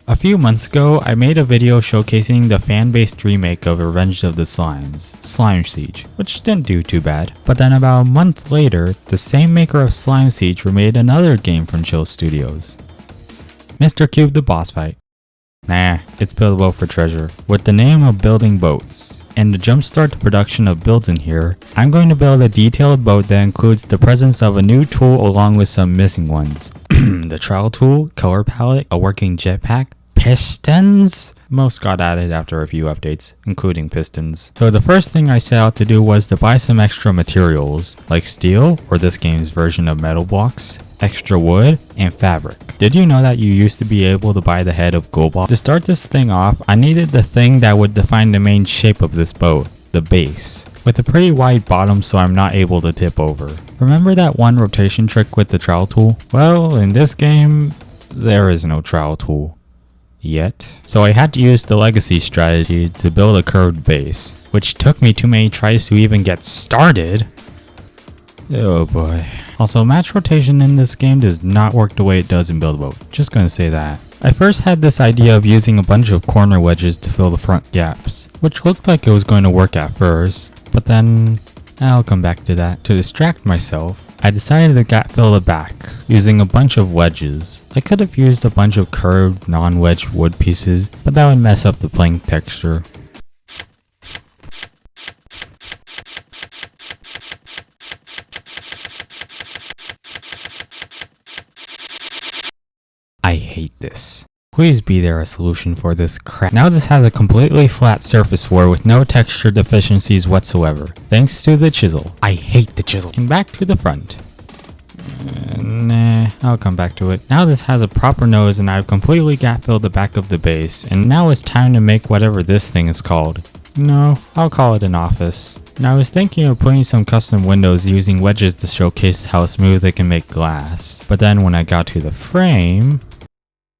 A few months ago, I made a video showcasing the fan-based remake of Revenge of the Slimes, Slime Siege, which didn't do too bad. But then about a month later, the same maker of Slime Siege remade another game from Chill Studios. Mr. Cube the boss fight. Nah, it's buildable for treasure, with the name of building boats. And to jumpstart the production of builds in here, I'm going to build a detailed boat that includes the presence of a new tool along with some missing ones. The trowel tool, color palette, a working jetpack, pistons. Most got added after a few updates, including pistons. So the first thing I set out to do was to buy some extra materials, like steel, or this game's version of metal blocks, extra wood, and fabric. Did you know that you used to be able to buy the head of gold block? To start this thing off, I needed the thing that would define the main shape of this boat, the base, with a pretty wide bottom so I'm not able to tip over. Remember that one rotation trick with the trowel tool? Well, in this game, there is no trowel tool. Yet. So I had to use the legacy strategy to build a curved base, which took me too many tries to even get started. Oh boy. Also, match rotation in this game does not work the way it does in Build a Boat. Just gonna say that. I first had this idea of using a bunch of corner wedges to fill the front gaps, which looked like it was going to work at first, but then I'll come back to that. To distract myself, I decided to gap fill the back, using a bunch of wedges. I could have used a bunch of curved, non-wedged wood pieces, but that would mess up the plank texture. I hate this. Please be there a solution for this crap. Now this has a completely flat surface floor with no texture deficiencies whatsoever, thanks to the chisel. I hate the chisel. And back to the front. Nah, I'll come back to it. Now this has a proper nose and I've completely gap filled the back of the base, and now it's time to make whatever this thing is called. No, I'll call it an office. Now I was thinking of putting some custom windows using wedges to showcase how smooth they can make glass. But then when I got to the frame...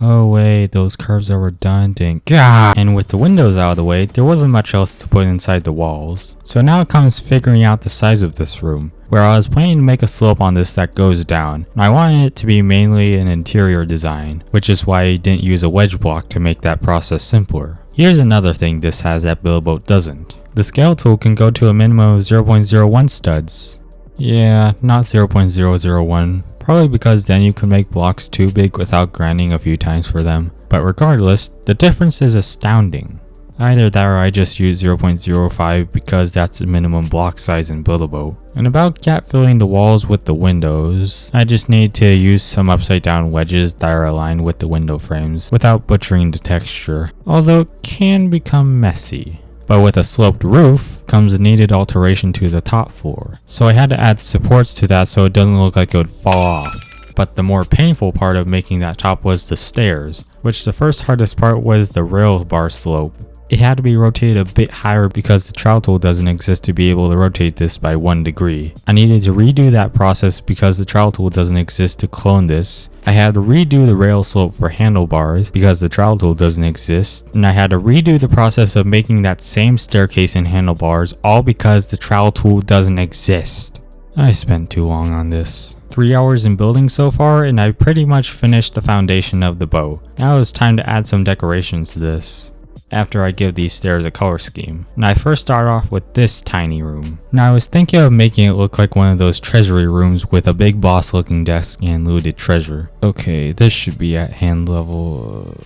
Oh wait, those curves are redundant. God! And with the windows out of the way, there wasn't much else to put inside the walls. So now it comes figuring out the size of this room, where I was planning to make a slope on this that goes down. And I wanted it to be mainly an interior design, which is why I didn't use a wedge block to make that process simpler. Here's another thing this has that Build a Boat doesn't. The scale tool can go to a minimum of 0.01 studs. Yeah, not 0.001. Probably because then you can make blocks too big without grinding a few times for them. But regardless, the difference is astounding. Either that or I just use 0.05 because that's the minimum block size in Build a Boat. And about gap filling the walls with the windows, I just need to use some upside down wedges that are aligned with the window frames without butchering the texture, although it can become messy. But with a sloped roof comes a needed alteration to the top floor. So I had to add supports to that so it doesn't look like it would fall off. But the more painful part of making that top was the stairs, which the first hardest part was the rail bar slope. It had to be rotated a bit higher because the trowel tool doesn't exist to be able to rotate this by 1 degree. I needed to redo that process because the trowel tool doesn't exist to clone this. I had to redo the rail slope for handlebars because the trowel tool doesn't exist. And I had to redo the process of making that same staircase and handlebars, all because the trowel tool doesn't exist. I spent too long on this. 3 hours in building so far, and I pretty much finished the foundation of the boat. Now it's time to add some decorations to this, after I give these stairs a color scheme. And I first start off with this tiny room. Now I was thinking of making it look like one of those treasury rooms with a big boss looking desk and looted treasure. Okay, this should be at hand level.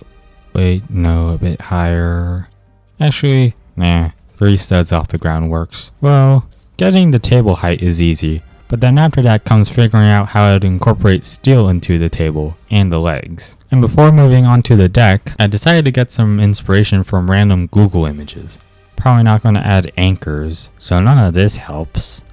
Wait, no, a bit higher. Actually, nah, 3 studs off the ground works. Well, getting the table height is easy, but then after that comes figuring out how to incorporate steel into the table and the legs. And before moving on to the deck, I decided to get some inspiration from random Google images. Probably not going to add anchors, so none of this helps.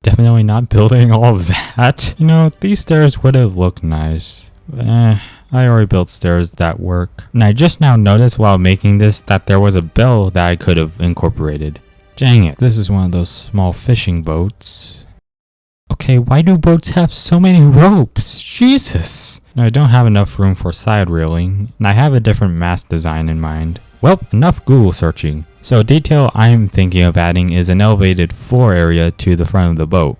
Definitely not building all of that. You know, these stairs would have looked nice. I already built stairs that work. And I just now noticed while making this that there was a bell that I could have incorporated. Dang it, this is one of those small fishing boats. Okay, why do boats have so many ropes? Jesus! Now I don't have enough room for side railing, and I have a different mast design in mind. Well, enough Google searching. So a detail I'm thinking of adding is an elevated floor area to the front of the boat.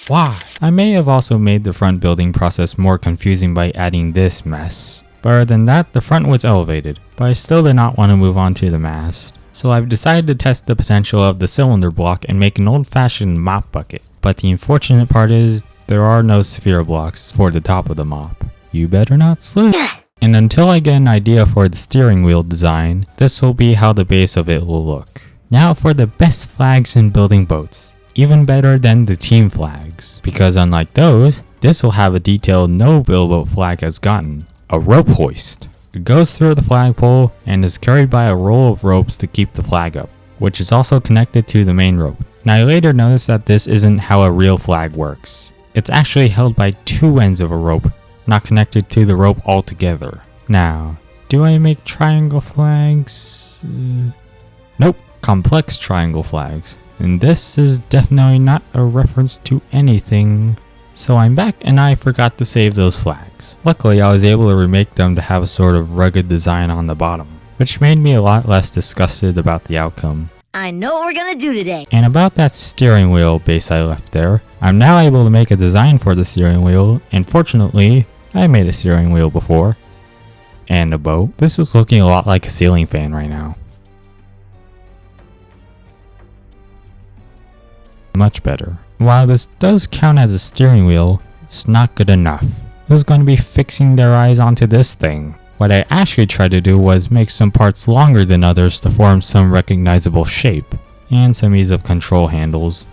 Why? I may have also made the front building process more confusing by adding this mess. But other than that, the front was elevated, but I still did not want to move on to the mast. So I've decided to test the potential of the cylinder block and make an old-fashioned mop bucket. But the unfortunate part is, there are no sphere blocks for the top of the mop. You better not slip. And until I get an idea for the steering wheel design, this will be how the base of it will look. Now for the best flags in building boats. Even better than the team flags. Because unlike those, this will have a detail no build-boat flag has gotten. A rope hoist. It goes through the flagpole and is carried by a roll of ropes to keep the flag up, which is also connected to the main rope. Now I later noticed that this isn't how a real flag works. It's actually held by two ends of a rope, not connected to the rope altogether. Now, do I make triangle flags? Nope, complex triangle flags. And this is definitely not a reference to anything. So I'm back and I forgot to save those flags. Luckily I was able to remake them to have a sort of rugged design on the bottom, which made me a lot less disgusted about the outcome. I know what we're gonna do today. And about that steering wheel base I left there, I'm now able to make a design for the steering wheel, and fortunately, I made a steering wheel before. And a boat. This is looking a lot like a ceiling fan right now. Much better. While this does count as a steering wheel, it's not good enough. Who's going to be fixing their eyes onto this thing? What I actually tried to do was make some parts longer than others to form some recognizable shape, and some ease of control handles.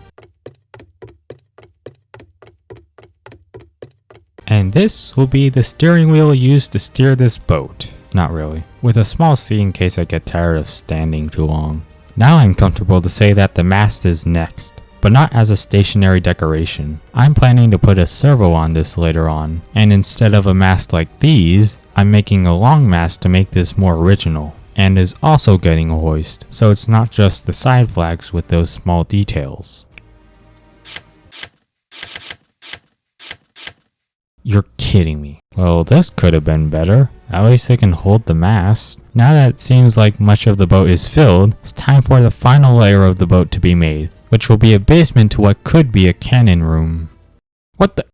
And this will be the steering wheel used to steer this boat. Not really. With a small seat in case I get tired of standing too long. Now I'm comfortable to say that the mast is next, but not as a stationary decoration. I'm planning to put a servo on this later on, and instead of a mast like these, I'm making a long mast to make this more original, and is also getting a hoist, so it's not just the side flags with those small details. You're kidding me. Well, this could have been better. At least it can hold the mast. Now that it seems like much of the boat is filled, it's time for the final layer of the boat to be made, which will be a basement to what could be a cannon room. What the?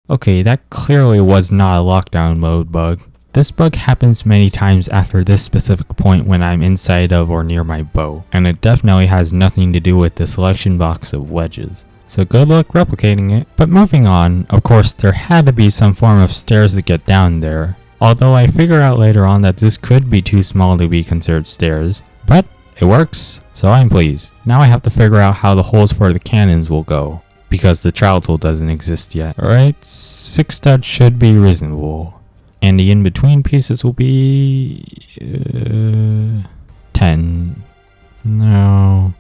Okay, that clearly was not a lockdown mode bug. This bug happens many times after this specific point when I'm inside of or near my boat, and it definitely has nothing to do with the selection box of wedges. So good luck replicating it. But moving on, of course there had to be some form of stairs to get down there. Although I figured out later on that this could be too small to be considered stairs, but it works, so I'm pleased. Now I have to figure out how the holes for the cannons will go, because the trowel tool doesn't exist yet. Alright, 6 studs should be reasonable. And the in-between pieces will be... 10. No...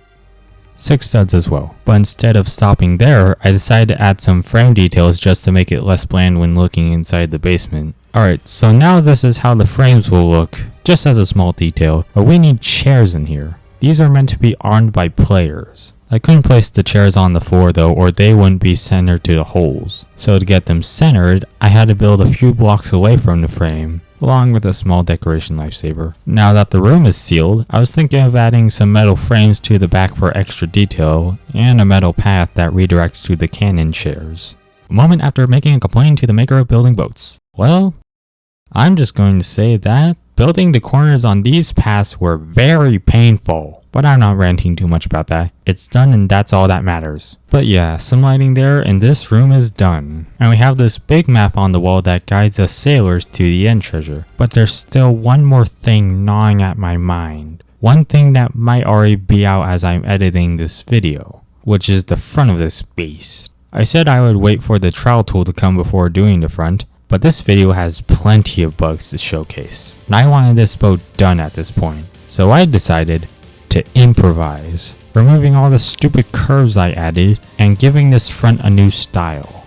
6 studs as well. But instead of stopping there, I decided to add some frame details just to make it less bland when looking inside the basement. Alright, so now this is how the frames will look, just as a small detail, but we need chairs in here. These are meant to be armed by players. I couldn't place the chairs on the floor though, or they wouldn't be centered to the holes. So to get them centered, I had to build a few blocks away from the frame, along with a small decoration lifesaver. Now that the room is sealed, I was thinking of adding some metal frames to the back for extra detail, and a metal path that redirects to the cannon chairs. A moment after making a complaint to the maker of building boats. Well, I'm just going to say that building the corners on these paths were very painful. But I'm not ranting too much about that. It's done and that's all that matters. But yeah, some lighting there and this room is done. And we have this big map on the wall that guides us sailors to the end treasure. But there's still one more thing gnawing at my mind. One thing that might already be out as I'm editing this video, which is the front of this beast. I said I would wait for the trowel tool to come before doing the front, but this video has plenty of bugs to showcase. And I wanted this boat done at this point. So I decided to improvise, removing all the stupid curves I added and giving this front a new style.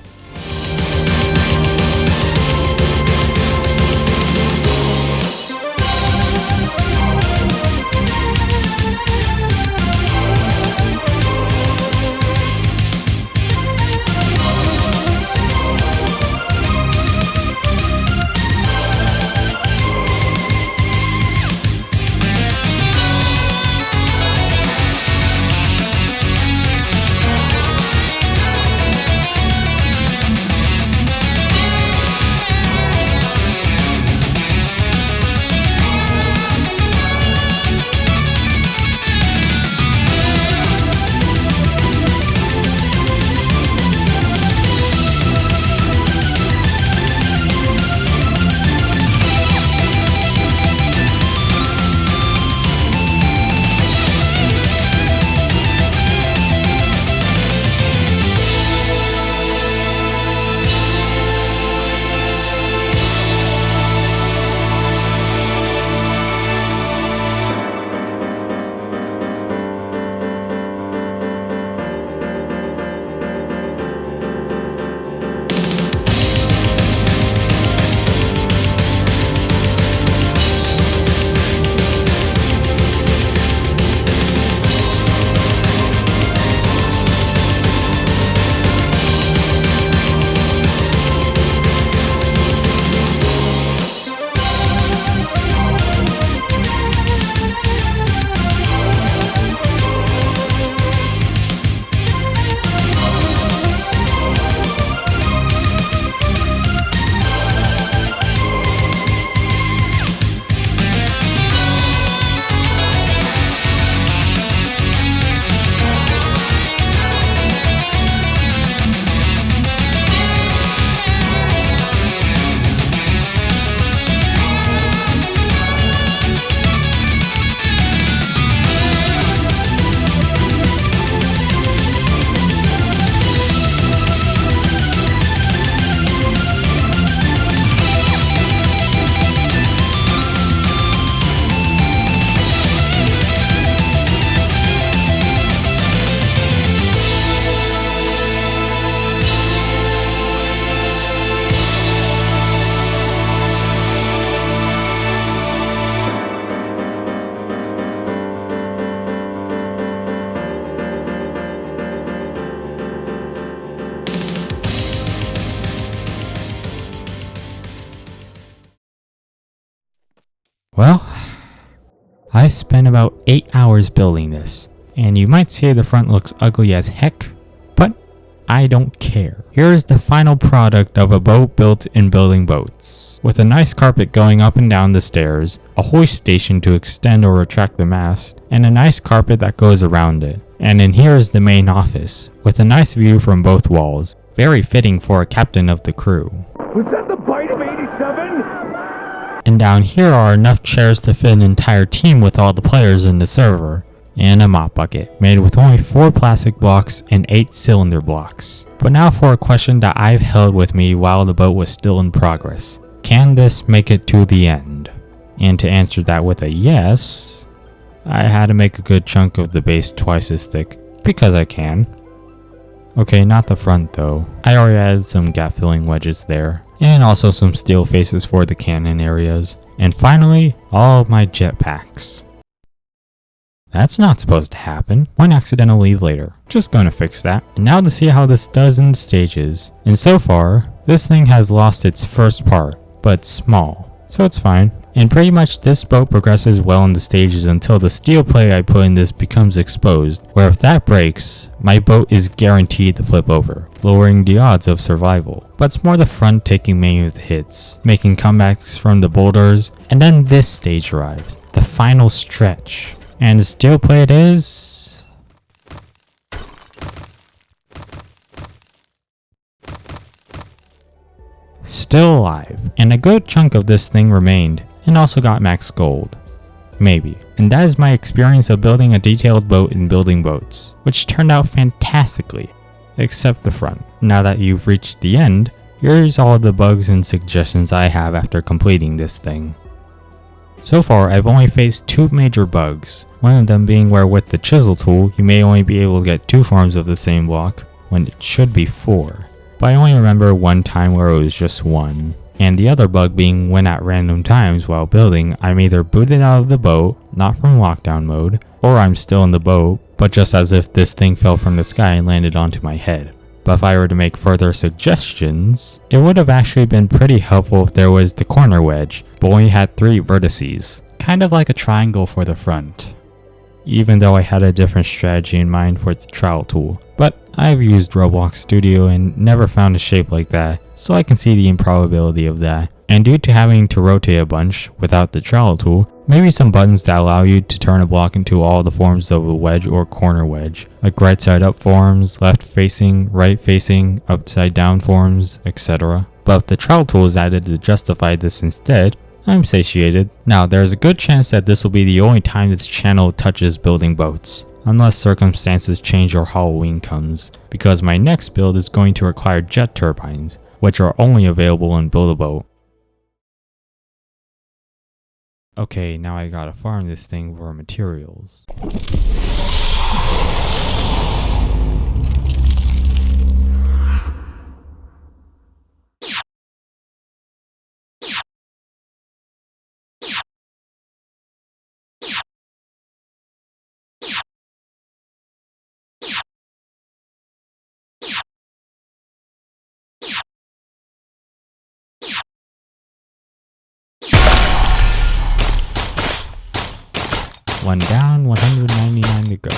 Well, I spent about 8 hours building this, and you might say the front looks ugly as heck, but I don't care. Here is the final product of a boat built in building boats. With a nice carpet going up and down the stairs, a hoist station to extend or retract the mast, and a nice carpet that goes around it. And in here is the main office, with a nice view from both walls, very fitting for a captain of the crew. Was that the bite of 87? And down here are enough chairs to fit an entire team with all the players in the server. And a mop bucket, made with only 4 plastic blocks and 8 cylinder blocks. But now for a question that I've held with me while the boat was still in progress. Can this make it to the end? And to answer that with a yes, I had to make a good chunk of the base twice as thick, because I can. Okay, not the front though. I already added some gap filling wedges there, and also some steel faces for the cannon areas. And finally, all of my jetpacks. That's not supposed to happen. One accidental leave later. Just gonna fix that. And now to see how this does in the stages. And so far, this thing has lost its first part, but it's small, so it's fine. And pretty much this boat progresses well in the stages until the steel plate I put in this becomes exposed, where if that breaks, my boat is guaranteed to flip over, lowering the odds of survival. But it's more the front taking many of the hits, making comebacks from the boulders, and then this stage arrives, the final stretch. And the steel plate is... still alive. And a good chunk of this thing remained, and also got max gold. Maybe. And that is my experience of building a detailed boat in building boats, which turned out fantastically, except the front. Now that you've reached the end, here's all the bugs and suggestions I have after completing this thing. So far, I've only faced 2 major bugs, one of them being where with the chisel tool, you may only be able to get 2 forms of the same block, when it should be 4. But I only remember one time where it was just 1. And the other bug being when at random times while building, I'm either booted out of the boat, not from lockdown mode, or I'm still in the boat, but just as if this thing fell from the sky and landed onto my head. But if I were to make further suggestions, it would have actually been pretty helpful if there was the corner wedge, but only had 3 vertices, kind of like a triangle for the front. Even though I had a different strategy in mind for the trowel tool, but I've used Roblox Studio and never found a shape like that, so I can see the improbability of that. And due to having to rotate a bunch without the trowel tool, maybe some buttons that allow you to turn a block into all the forms of a wedge or corner wedge, like right side up forms, left facing, right facing, upside down forms, etc. But if the trowel tool is added to justify this instead, I'm satiated. Now there's a good chance that this will be the only time this channel touches building boats, unless circumstances change or Halloween comes, because my next build is going to require jet turbines, which are only available in Build-A-Boat. Okay, now I gotta farm this thing for materials. One down, 199 to go.